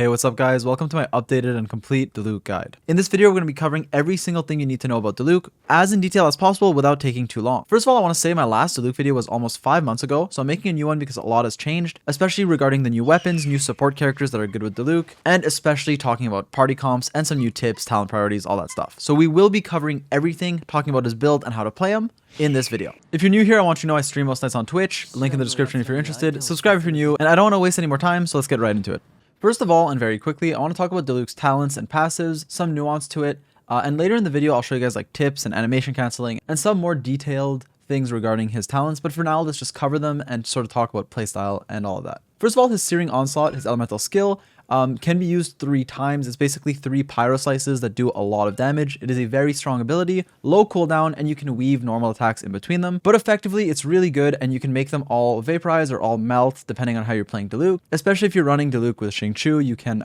Hey, what's up guys? Welcome to my updated and complete Diluc guide. In this video, we're going to be covering every single thing you need to know about Diluc as in detail as possible without taking too long. First of all, I want to say my last Diluc video was almost 5 months ago, so I'm making a new one because a lot has changed, especially regarding the new weapons, new support characters that are good with Diluc, and especially talking about party comps and some new tips, talent priorities, all that stuff. So we will be covering everything, talking about his build and how to play him in this video. If you're new here, I want you to know I stream most nights on Twitch, link in the description if you're interested, subscribe if you're new, and I don't want to waste any more time, so let's get right into it. First of all, and very quickly, I want to talk about Diluc's talents and passives, some nuance to it, and later in the video, I'll show you guys like tips and animation canceling and some more detailed things regarding his talents, but for now, let's just cover them and sort of talk about playstyle and all of that. First of all, his Searing Onslaught, his elemental skill, can be used 3 times. It's basically 3 pyro slices that do a lot of damage. It is a very strong ability, low cooldown, and you can weave normal attacks in between them. But effectively, it's really good, and you can make them all Vaporize or all Melt, depending on how you're playing Diluc. Especially if you're running Diluc with Xingqiu, you can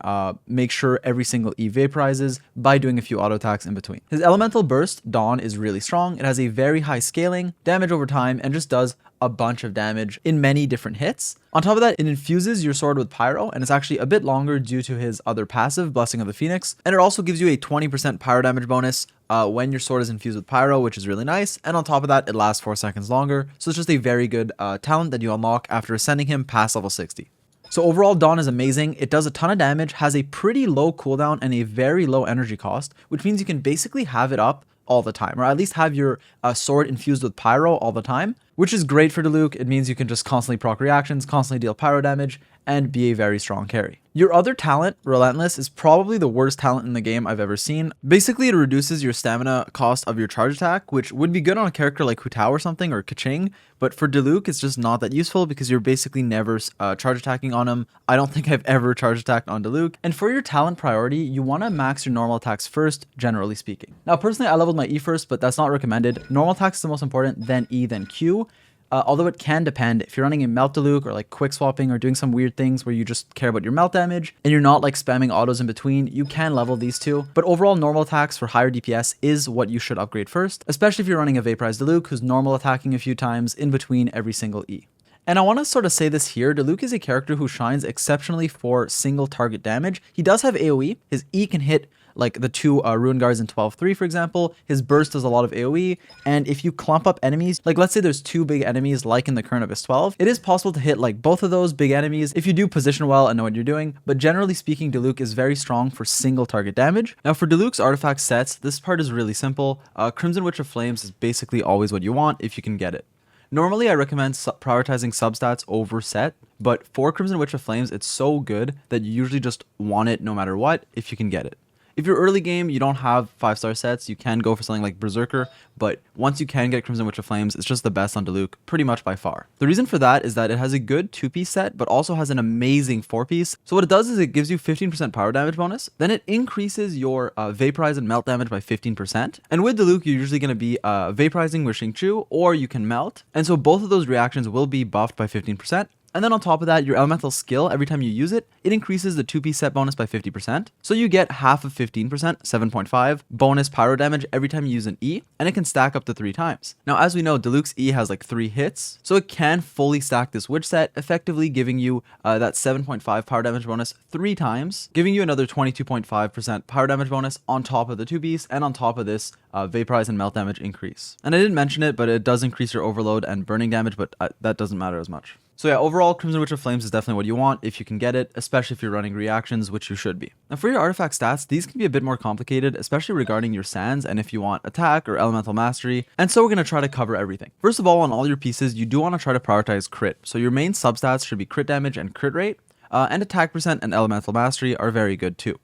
make sure every single E vaporizes by doing a few auto attacks in between. His Elemental Burst, Dawn, is really strong. It has a very high scaling, damage over time, and just does a bunch of damage in many different hits. On top of that, it infuses your sword with pyro, and it's actually a bit longer due to his other passive, Blessing of the Phoenix, and it also gives you a 20% pyro damage bonus when your sword is infused with pyro, which is really nice, and on top of that, it lasts 4 seconds longer, so it's just a very good talent that you unlock after ascending him past level 60. So overall, Dawn is amazing. It does a ton of damage, has a pretty low cooldown, and a very low energy cost, which means you can basically have it up all the time, or at least have your sword infused with pyro all the time, which is great for Diluc. It means you can just constantly proc reactions, constantly deal pyro damage, and be a very strong carry. Your other talent, Relentless, is probably the worst talent in the game I've ever seen. Basically, it reduces your stamina cost of your charge attack, which would be good on a character like Hu Tao or something, or Keqing, but for Diluc, it's just not that useful because you're basically never charge attacking on him. I don't think I've ever charge attacked on Diluc. And for your talent priority, you want to max your normal attacks first, generally speaking. Now, personally, I leveled my E first, but that's not recommended. Normal attacks is the most important, then E, then Q. Although it can depend if you're running a Melt Diluc or like quick swapping or doing some weird things where you just care about your melt damage and you're not like spamming autos in between, you can level these two. But overall, normal attacks for higher DPS is what you should upgrade first, especially if you're running a Vaporize Diluc who's normal attacking a few times in between every single E. And I want to sort of say this here, Diluc is a character who shines exceptionally for single target damage. He does have AoE, his E can hit like the 2 Ruin Guards in 12-3, for example. His burst does a lot of AoE, and if you clump up enemies, like let's say there's 2 big enemies like in the current Abyss 12, it is possible to hit like both of those big enemies if you do position well and know what you're doing, but generally speaking, Diluc is very strong for single target damage. Now for Diluc's artifact sets, this part is really simple. Crimson Witch of Flames is basically always what you want if you can get it. Normally, I recommend prioritizing substats over set, but for Crimson Witch of Flames, it's so good that you usually just want it no matter what if you can get it. If you're early game, you don't have 5-star sets, you can go for something like Berserker, but once you can get Crimson Witch of Flames, it's just the best on Diluc, pretty much by far. The reason for that is that it has a good 2-piece set, but also has an amazing 4-piece. So what it does is it gives you 15% power damage bonus, then it increases your Vaporize and Melt damage by 15%. And with Diluc, you're usually going to be Vaporizing with Xingqiu, or you can Melt. And so both of those reactions will be buffed by 15%. And then on top of that, your elemental skill, every time you use it, it increases the 2-piece set bonus by 50%. So you get half of 15%, 7.5, bonus pyro damage every time you use an E, and it can stack up to 3 times. Now, as we know, Diluc's E has like 3 hits, so it can fully stack this Witch set, effectively giving you that 7.5 power damage bonus 3 times, giving you another 22.5% power damage bonus on top of the 2-piece, and on top of this, Vaporize and Melt damage increase. And I didn't mention it, but it does increase your overload and burning damage, but that doesn't matter as much. So yeah, overall, Crimson Witch of Flames is definitely what you want if you can get it, especially if you're running reactions, which you should be. Now for your artifact stats, these can be a bit more complicated, especially regarding your sands and if you want attack or elemental mastery, and so we're going to try to cover everything. First of all, on all your pieces, you do want to try to prioritize crit. So your main substats should be crit damage and crit rate, and attack percent and elemental mastery are very good too.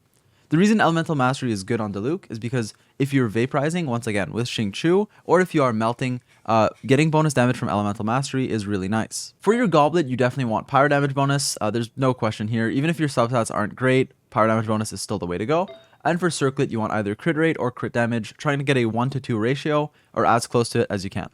The reason Elemental Mastery is good on Diluc is because if you're Vaporizing, once again, with Xingqiu, or if you are melting, getting bonus damage from Elemental Mastery is really nice. For your Goblet, you definitely want Pyro Damage bonus. There's no question here. Even if your substats aren't great, Pyro Damage bonus is still the way to go. And for Circlet, you want either crit rate or crit damage, trying to get a 1-to-2 ratio, or as close to it as you can.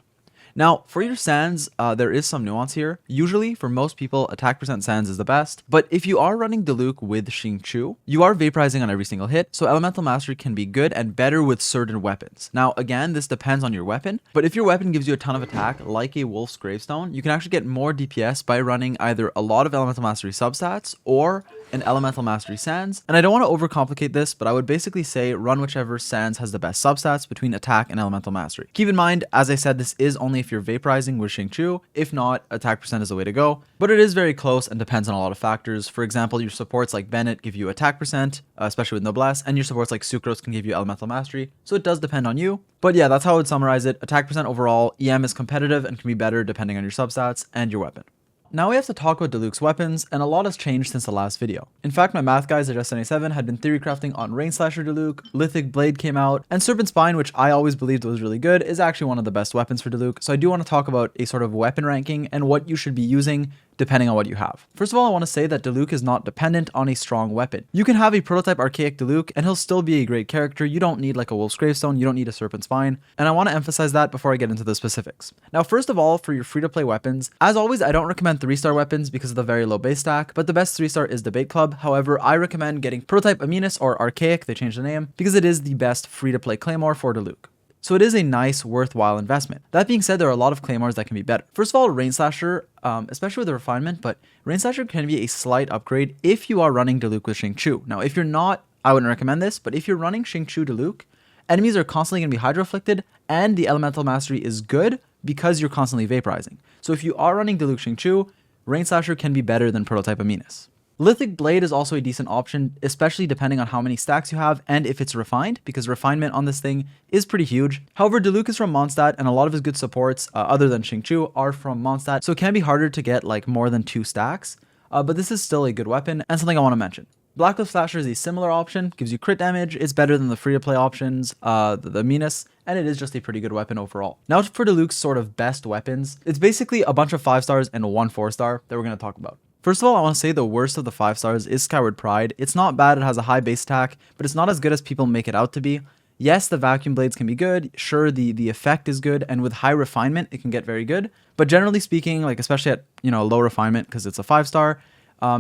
Now, for your sands, there is some nuance here. Usually, for most people, attack percent sands is the best, but if you are running Diluc with Xingqiu, you are vaporizing on every single hit, so Elemental Mastery can be good and better with certain weapons. Now, again, this depends on your weapon, but if your weapon gives you a ton of attack, like a Wolf's Gravestone, you can actually get more DPS by running either a lot of Elemental Mastery substats or and Elemental Mastery Sands. And I don't want to overcomplicate this, but I would basically say run whichever Sands has the best substats between attack and Elemental Mastery. Keep in mind, as I said, this is only if you're Vaporizing with Xingqiu. If not, attack percent is the way to go. But it is very close and depends on a lot of factors. For example, your supports like Bennett give you attack percent, especially with Noblesse, and your supports like Sucrose can give you Elemental Mastery. So it does depend on you. But yeah, that's how I would summarize it. Attack percent overall, EM is competitive and can be better depending on your substats and your weapon. Now we have to talk about Diluc's weapons, and a lot has changed since the last video. In fact, my math guys at S97 had been theory crafting on Rain Slasher Diluc, Lithic Blade came out, and Serpent Spine, which I always believed was really good, is actually one of the best weapons for Diluc. So I do want to talk about a sort of weapon ranking and what you should be using depending on what you have. First of all, I want to say that Diluc is not dependent on a strong weapon. You can have a prototype archaic Diluc and he'll still be a great character. You don't need like a Wolf's Gravestone, you don't need a Serpent Spine, and I want to emphasize that before I get into the specifics. Now, first of all, for your free-to-play weapons, as always, I don't recommend 3-star weapons because of the very low base stack, but the best 3-star is Debate Club. However, I recommend getting prototype Aminus or Archaic, they changed the name, because it is the best free-to-play Claymore for Diluc. So it is a nice, worthwhile investment. That being said, there are a lot of Claymores that can be better. First of all, Rain Slasher, especially with the refinement, but Rain Slasher can be a slight upgrade if you are running Diluc with Xingqiu. Now, if you're not, I wouldn't recommend this, but if you're running Xingqiu Diluc, enemies are constantly going to be Hydro-afflicted, and the Elemental Mastery is good because you're constantly Vaporizing. So if you are running Diluc Xingqiu, Rain Slasher can be better than Prototype Aminus. Lithic Blade is also a decent option, especially depending on how many stacks you have and if it's refined, because refinement on this thing is pretty huge. However, Diluc is from Mondstadt, and a lot of his good supports, other than Xingqiu, are from Mondstadt, so it can be harder to get like more than 2 stacks, but this is still a good weapon and something I want to mention. Blacklift Slasher is a similar option, gives you crit damage, it's better than the free-to-play options, the Minus, and it is just a pretty good weapon overall. Now for Diluc's sort of best weapons, it's basically a bunch of 5-stars and 1 4-star that we're going to talk about. First of all, I want to say the worst of the 5-stars is Skyward Pride. It's not bad, it has a high base attack, but it's not as good as people make it out to be. Yes, the vacuum blades can be good, sure the effect is good, and with high refinement it can get very good, but generally speaking, like especially at low refinement because it's a 5-star,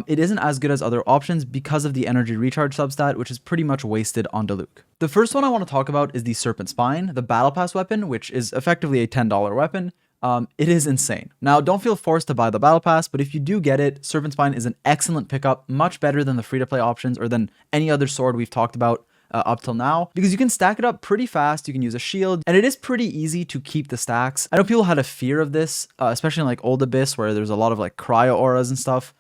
it isn't as good as other options because of the energy recharge substat, which is pretty much wasted on Diluc. The first one I want to talk about is the Serpent Spine, the Battle Pass weapon, which is effectively a $10 weapon. It is insane. Now, don't feel forced to buy the Battle Pass, but if you do get it, Serpent Spine is an excellent pickup, much better than the free-to-play options or than any other sword we've talked about up till now, because you can stack it up pretty fast, you can use a shield, and it is pretty easy to keep the stacks. I know people had a fear of this, especially in like Old Abyss, where there's a lot of like cryo auras and stuff,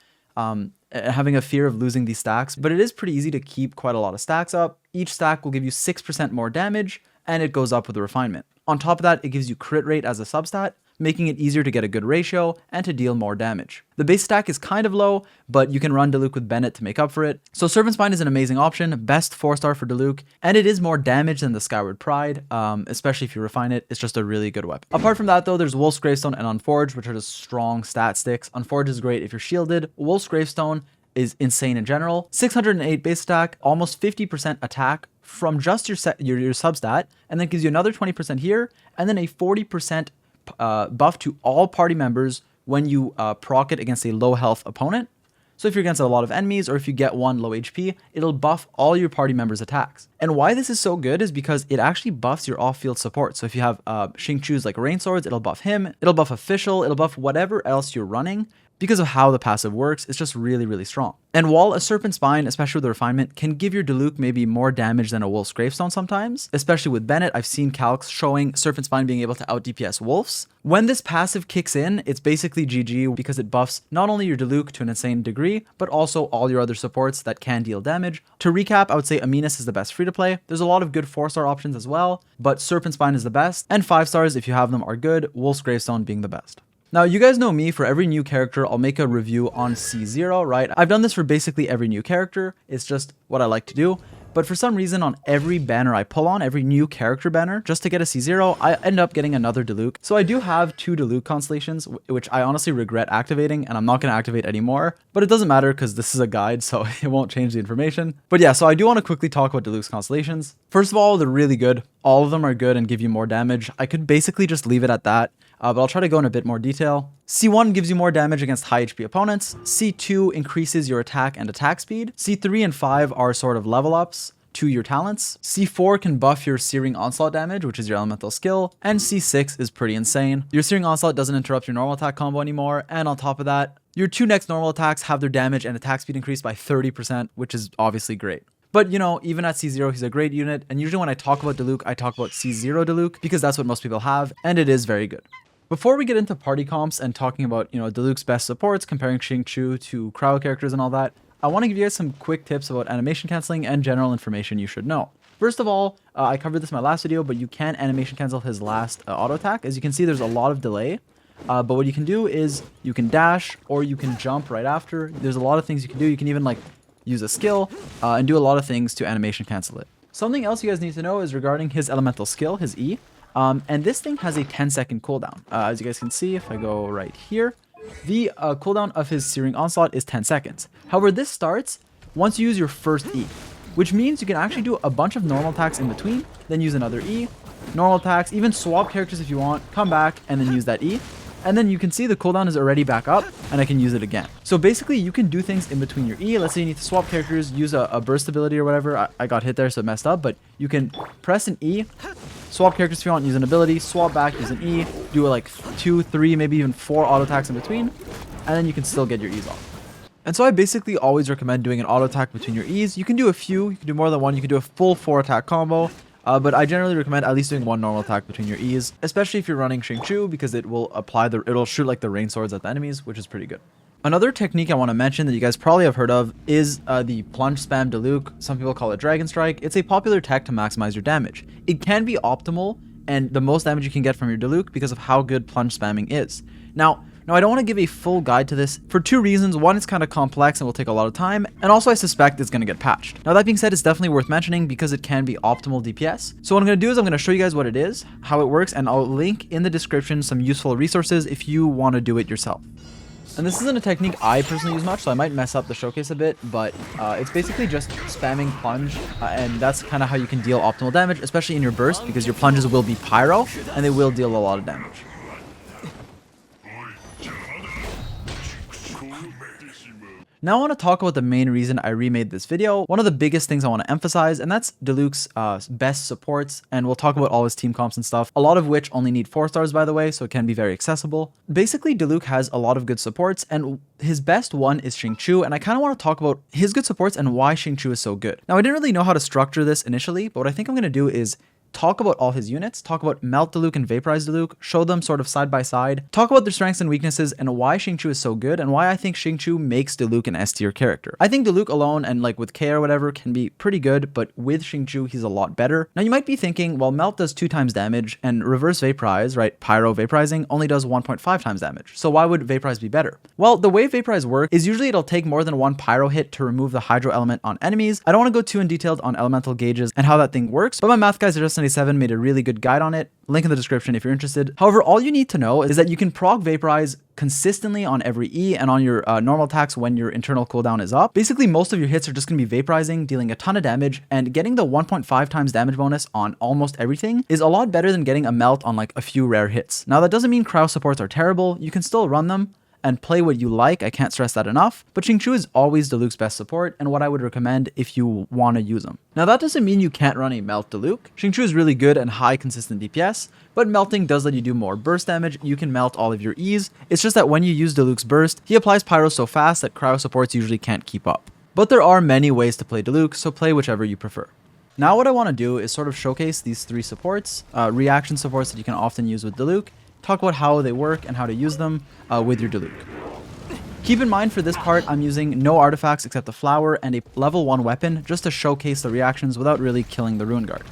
having a fear of losing these stacks, but it is pretty easy to keep quite a lot of stacks up. Each stack will give you 6% more damage, and it goes up with the refinement. On top of that, it gives you crit rate as a substat, making it easier to get a good ratio and to deal more damage. The base stack is kind of low, but you can run Diluc with Bennett to make up for it. So Serpent Spine is an amazing option, best 4-star for Diluc, and it is more damage than the Skyward Pride, especially if you refine it. It's just a really good weapon. Apart from that though, there's Wolf's Gravestone and Unforged, which are just strong stat sticks. Unforged is great if you're shielded. Wolf's Gravestone is insane in general. 608 base attack, almost 50% attack from just your substat, and then gives you another 20% here, and then a 40% buff to all party members when you proc it against a low health opponent. So if you're against a lot of enemies or if you get one low HP, it'll buff all your party members' attacks. And why this is so good is because it actually buffs your off-field support. So if you have Xingqiu's like Rain Swords, it'll buff him, it'll buff Official, it'll buff whatever else you're running. Because of how the passive works, it's just really, really strong. And while a Serpent Spine, especially with the refinement, can give your Diluc maybe more damage than a Wolf's Gravestone sometimes, especially with Bennett, I've seen calcs showing Serpent Spine being able to out DPS Wolves. When this passive kicks in, it's basically GG because it buffs not only your Diluc to an insane degree, but also all your other supports that can deal damage. To recap, I would say Aminus is the best free-to-play. There's a lot of good 4-star options as well, but Serpent Spine is the best, and 5-stars if you have them are good, Wolf's Gravestone being the best. Now, you guys know me, for every new character, I'll make a review on C0, right? I've done this for basically every new character. It's just what I like to do. But for some reason, on every banner I pull on, every new character banner, just to get a C0, I end up getting another Diluc. So I do have 2 Diluc Constellations, which I honestly regret activating, and I'm not going to activate anymore. But it doesn't matter because this is a guide, so it won't change the information. But yeah, so I do want to quickly talk about Diluc's Constellations. First of all, they're really good. All of them are good and give you more damage. I could basically just leave it at that. But I'll try to go in a bit more detail. C1 gives you more damage against high HP opponents. C2 increases your attack and attack speed. C3 and 5 are sort of level ups to your talents. C4 can buff your Searing Onslaught damage, which is your elemental skill. And C6 is pretty insane. Your Searing Onslaught doesn't interrupt your normal attack combo anymore. And on top of that, Your 2 next normal attacks have their damage and attack speed increased by 30%, which is obviously great. But you know, even at C0, he's a great unit, and usually when I talk about Diluc, I talk about C0 Diluc because that's what most people have, and it is very good. Before we get into party comps and talking about, you know, Diluc's best supports, comparing Xingqiu to Cryo characters and all that, I want to give you guys some quick tips about animation cancelling and general information you should know. First of all, I covered this in my last video, but you can animation cancel his last auto attack. As you can see, there's a lot of delay. But what you can do is you can dash or you can jump right after. There's a lot of things you can do. You can even like use a skill and do a lot of things to animation cancel it. Something else you guys need to know is regarding his elemental skill, his E. And this thing has a 10-second cooldown. As you guys can see, if I go right here, the cooldown of his Searing Onslaught is 10 seconds. However, this starts once you use your first E, which means you can actually do a bunch of normal attacks in between, then use another E, normal attacks, even swap characters if you want, come back, and then use that E. And then you can see the cooldown is already back up and I can use it again. So basically you can do things in between your E. Let's say you need to swap characters, use a burst ability or whatever. I got hit there so it messed up, but you can press an E, swap characters if you want, use an ability, swap back, use an E, do like 2, 3, maybe even 4 auto attacks in between, and then you can still get your E's off. And so I basically always recommend doing an auto attack between your E's. You can do a few, you can do more than one, you can do a full 4 attack combo. But I generally recommend at least doing 1 normal attack between your E's, especially if you're running Xingqiu, because it'll shoot like the rain swords at the enemies, which is pretty good. Another technique I want to mention that you guys probably have heard of is the plunge spam Diluc. Some people call it Dragonstrike. It's a popular tech to maximize your damage. It can be optimal and the most damage you can get from your Diluc because of how good plunge spamming is. Now, I don't want to give a full guide to this for 2 reasons. One, it's kind of complex and will take a lot of time, and also I suspect it's going to get patched. Now that being said, it's definitely worth mentioning because it can be optimal DPS. So what I'm going to do is I'm going to show you guys what it is, how it works, and I'll link in the description some useful resources if you want to do it yourself. And this isn't a technique I personally use much, so I might mess up the showcase a bit, but it's basically just spamming plunge, and that's kind of how you can deal optimal damage, especially in your burst, because your plunges will be pyro, and they will deal a lot of damage. Now I want to talk about the main reason I remade this video, one of the biggest things I want to emphasize, and that's Diluc's best supports, and we'll talk about all his team comps and stuff, a lot of which only need 4 stars by the way, so it can be very accessible. Basically, Diluc has a lot of good supports, and his best one is Xingqiu, and I kind of want to talk about his good supports and why Xingqiu is so good. Now I didn't really know how to structure this initially, but what I think I'm going to do is talk about all his units, talk about Melt Diluc and Vaporize Diluc, show them sort of side by side, talk about their strengths and weaknesses and why Xingqiu is so good and why I think Xingqiu makes Diluc an S tier character. I think Diluc alone and like with K or whatever can be pretty good, but with Xingqiu he's a lot better. Now you might be thinking, well, Melt does 2 times damage and Reverse Vaporize, right, Pyro Vaporizing only does 1.5 times damage. So why would Vaporize be better? Well, the way Vaporize works is usually it'll take more than 1 Pyro hit to remove the Hydro element on enemies. I don't want to go too in detail on elemental gauges and how that thing works, but my math guys at Just97 made a really good guide on it. Link in the description if you're interested. However, all you need to know is that you can proc Vaporize consistently on every E and on your normal attacks when your internal cooldown is up. Basically, most of your hits are just going to be vaporizing, dealing a ton of damage, and getting the 1.5 times damage bonus on almost everything is a lot better than getting a melt on like a few rare hits. Now, that doesn't mean Cryo supports are terrible. You can still run them and play what you like. I can't stress that enough. But Xingqiu is always Diluc's best support and what I would recommend if you want to use them. Now that doesn't mean you can't run a Melt Diluc. Xingqiu is really good and high consistent DPS, but melting does let you do more burst damage. You can melt all of your E's. It's just that when you use Diluc's burst, he applies pyro so fast that Cryo supports usually can't keep up. But there are many ways to play Diluc, so play whichever you prefer. Now what I want to do is sort of showcase these 3 supports, reaction supports that you can often use with Diluc, talk about how they work and how to use them with your Diluc. Keep in mind for this part, I'm using no artifacts except a flower and a level 1 weapon just to showcase the reactions without really killing the Rune Guard.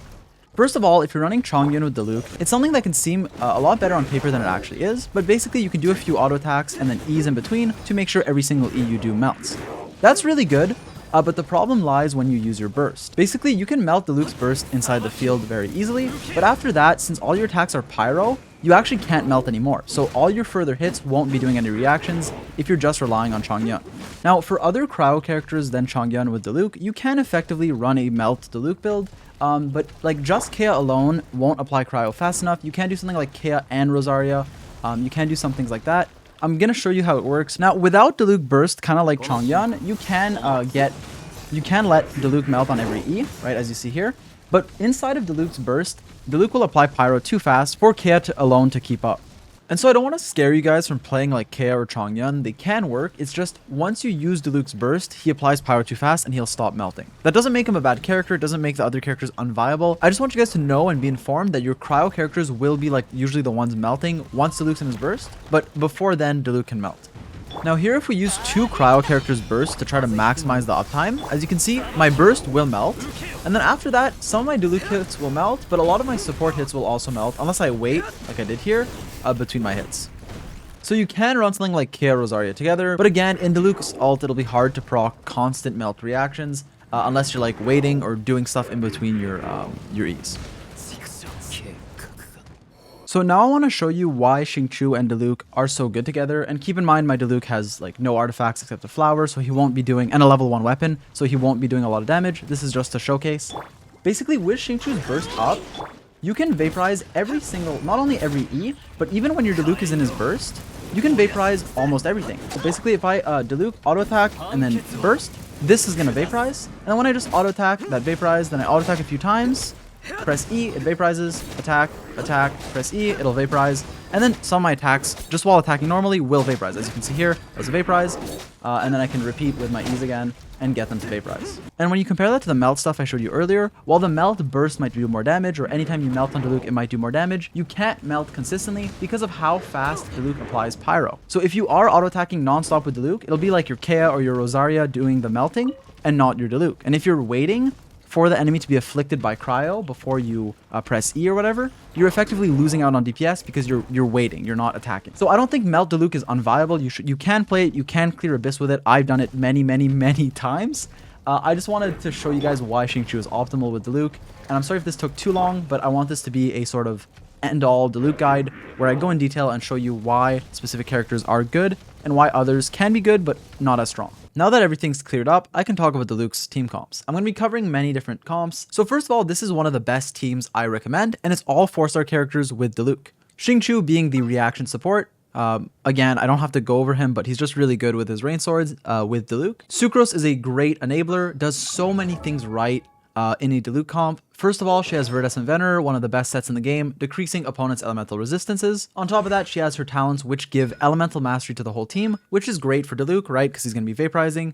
First of all, if you're running Chongyun with Diluc, it's something that can seem a lot better on paper than it actually is, but basically you can do a few auto attacks and then E's in between to make sure every single E you do melts. That's really good. But the problem lies when you use your burst. Basically, you can melt Diluc's burst inside the field very easily, but after that, since all your attacks are pyro, you actually can't melt anymore. So all your further hits won't be doing any reactions if you're just relying on Chongyun. Now, for other Cryo characters than Chongyun with Diluc, you can effectively run a melt Diluc build, but like just Kea alone won't apply Cryo fast enough. You can do something like Kea and Rosaria. You can do some things like that. I'm going to show you how it works. Now, without Diluc burst, kind of like Chongyun, you can let Diluc melt on every E, right, as you see here. But inside of Diluc's burst, Diluc will apply Pyro too fast for Kea alone to keep up. And so I don't want to scare you guys from playing like Kea or Chongyun. They can work. It's just once you use Diluc's burst, he applies pyro too fast and he'll stop melting. That doesn't make him a bad character. It doesn't make the other characters unviable. I just want you guys to know and be informed that your cryo characters will be like usually the ones melting once Diluc's in his burst. But before then, Diluc can melt. Now here, if we use 2 cryo characters burst to try to maximize the uptime, as you can see, my burst will melt. And then after that, some of my Diluc hits will melt, but a lot of my support hits will also melt, unless I wait, like I did here, between my hits. So you can run something like Kea Rosaria together, but again, in Diluc's ult, it'll be hard to proc constant melt reactions, unless you're like waiting or doing stuff in between your E's. So now I want to show you why Xingqiu and Diluc are so good together, and keep in mind my Diluc has like no artifacts except a flower, so he won't be doing, and a level 1 weapon, so he won't be doing a lot of damage. This is just a showcase. Basically, with Xingqiu's burst up, you can vaporize every single, not only every E, but even when your Diluc is in his burst, you can vaporize almost everything. So basically, if I Diluc, auto attack, and then burst, this is going to vaporize. And then when I just auto attack, that vaporize, then I auto attack a few times, press E, it vaporizes, attack, attack, press E, it'll vaporize. And then some of my attacks, just while attacking normally, will vaporize. As you can see here, there's a vaporize. And then I can repeat with my E's again and get them to vaporize. And when you compare that to the melt stuff I showed you earlier, while the melt burst might do more damage, or anytime you melt on Diluc, it might do more damage, you can't melt consistently because of how fast Diluc applies pyro. So if you are auto-attacking non-stop with Diluc, it'll be like your Kea or your Rosaria doing the melting and not your Diluc. And if you're waiting for the enemy to be afflicted by cryo before you press E or whatever, you're effectively losing out on DPS because you're waiting, you're not attacking. So I don't think Melt Diluc is unviable. You can play it, you can clear Abyss with it. I've done it many times. I just wanted to show you guys why Xingqiu is optimal with Diluc. And I'm sorry if this took too long, but I want this to be a sort of end-all Diluc guide where I go in detail and show you why specific characters are good and why others can be good but not as strong. Now that everything's cleared up, I can talk about Diluc's team comps. I'm going to be covering many different comps. So first of all, this is one of the best teams I recommend, and it's all 4-star characters with Diluc. Xingqiu being the reaction support. Again, I don't have to go over him, but he's just really good with his rain swords with Diluc. Sucrose is a great enabler, does so many things right in a Diluc comp. First of all, she has Viridescent Venerer, one of the best sets in the game, decreasing opponents' elemental resistances. On top of that, she has her talents, which give elemental mastery to the whole team, which is great for Diluc, right? Because he's going to be vaporizing.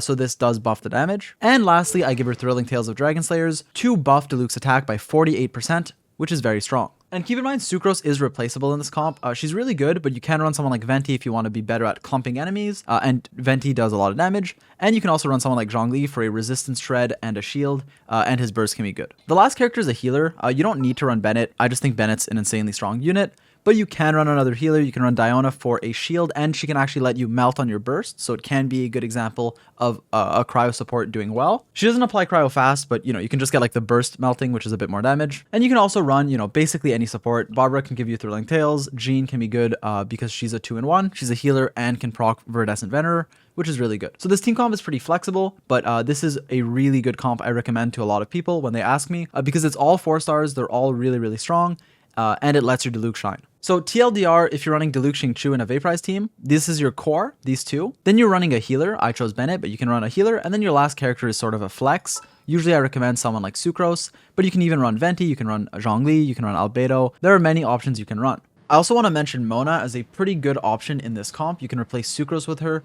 So this does buff the damage. And lastly, I give her Thrilling Tales of Dragon Slayers to buff Diluc's attack by 48%, which is very strong. And keep in mind, Sucrose is replaceable in this comp. She's really good, but you can run someone like Venti if you want to be better at clumping enemies, and Venti does a lot of damage. And you can also run someone like Zhongli for a resistance shred and a shield, and his burst can be good. The last character is a healer. You don't need to run Bennett. I just think Bennett's an insanely strong unit. But you can run another healer. You can run Diona for a shield, and she can actually let you melt on your burst, so it can be a good example of a cryo support doing well. She doesn't apply cryo fast, but you can just get like the burst melting, which is a bit more damage. And you can also run, basically any support. Barbara can give you Thrilling Tales. Jean can be good because she's a 2-in-1. She's a healer and can proc Viridescent Venerer, which is really good. So this team comp is pretty flexible, but this is a really good comp I recommend to a lot of people when they ask me, because it's all 4 stars. They're all really strong, and it lets your Diluc shine. So TLDR, if you're running Diluc, Xingqiu, and a Vaporize team, this is your core, these two. Then you're running a healer. I chose Bennett, but you can run a healer. And then your last character is sort of a flex. Usually I recommend someone like Sucrose, but you can even run Venti, you can run Zhongli, you can run Albedo. There are many options you can run. I also want to mention Mona as a pretty good option in this comp. You can replace Sucrose with her.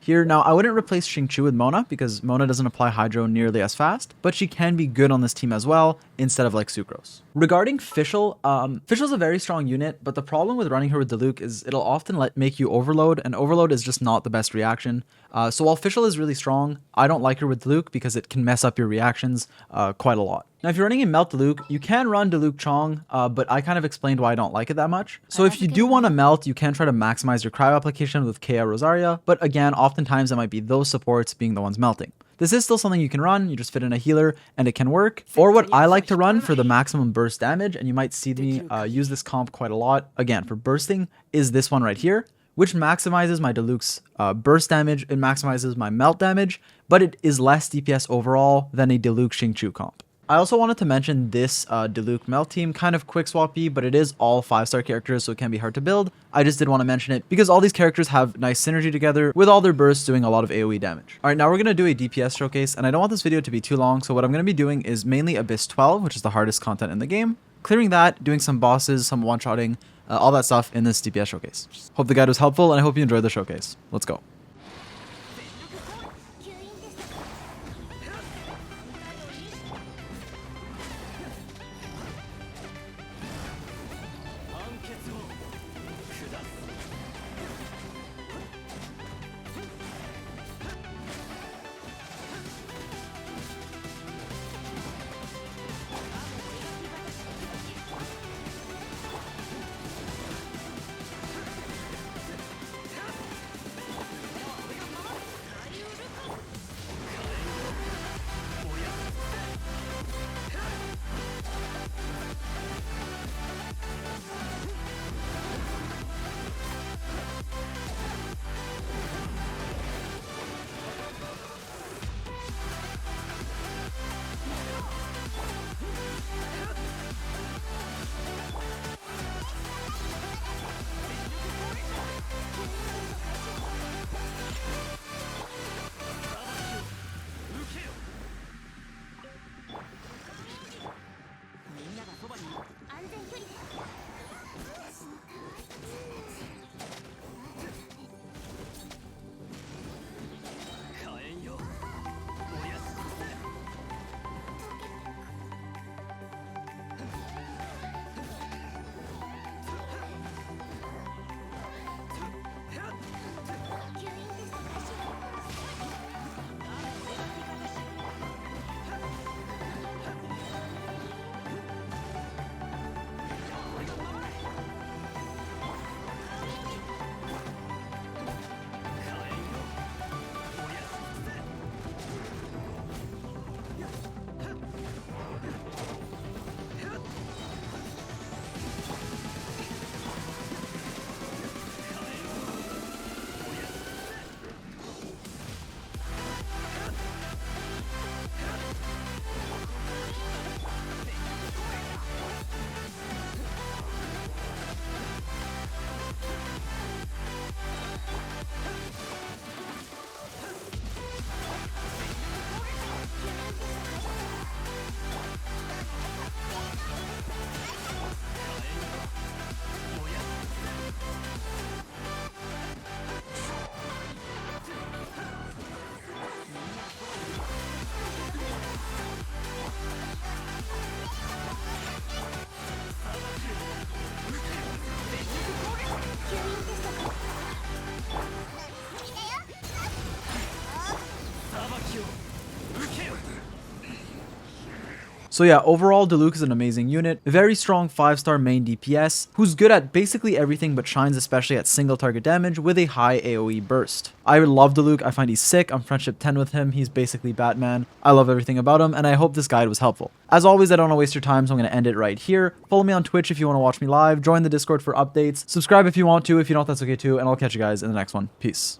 Here, now I wouldn't replace Xingqiu with Mona because Mona doesn't apply Hydro nearly as fast, but she can be good on this team as well instead of like Sucrose. Regarding Fischl, Fischl's a very strong unit, but the problem with running her with Diluc is it'll often make you overload, and overload is just not the best reaction. So while Fischl is really strong, I don't like her with Diluc because it can mess up your reactions quite a lot. Now, if you're running a Melt Diluc, you can run Diluc Chong, but I kind of explained why I don't like it that much. So if you do want to melt, you can try to maximize your cryo application with Kea Rosaria, but again, oftentimes it might be those supports being the ones melting. This is still something you can run, you just fit in a healer and it can work. Or what I like to run for the maximum burst damage, and you might see me use this comp quite a lot, again, for bursting, is this one right here, which maximizes my Diluc's burst damage, it maximizes my melt damage, but it is less DPS overall than a Diluc Xingqiu comp. I also wanted to mention this Diluc melt team, kind of quick swappy, but it is all 5-star characters, so it can be hard to build. I just did want to mention it because all these characters have nice synergy together with all their bursts doing a lot of AoE damage. All right, now we're going to do a DPS showcase, and I don't want this video to be too long, so what I'm going to be doing is mainly Abyss 12, which is the hardest content in the game. Clearing that, doing some bosses, some one-shotting, all that stuff in this DPS showcase. Hope the guide was helpful, and I hope you enjoyed the showcase. Let's go. So yeah, overall, Diluc is an amazing unit, a very strong 5-star main DPS, who's good at basically everything but shines especially at single target damage with a high AoE burst. I love Diluc, I find he's sick, I'm friendship 10 with him, he's basically Batman. I love everything about him, and I hope this guide was helpful. As always, I don't want to waste your time, so I'm going to end it right here. Follow me on Twitch if you want to watch me live, join the Discord for updates, subscribe if you want to, if you don't, that's okay too, and I'll catch you guys in the next one. Peace.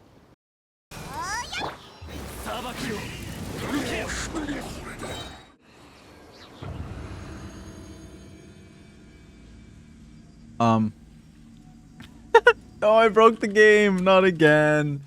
Oh, I broke the game. Not again.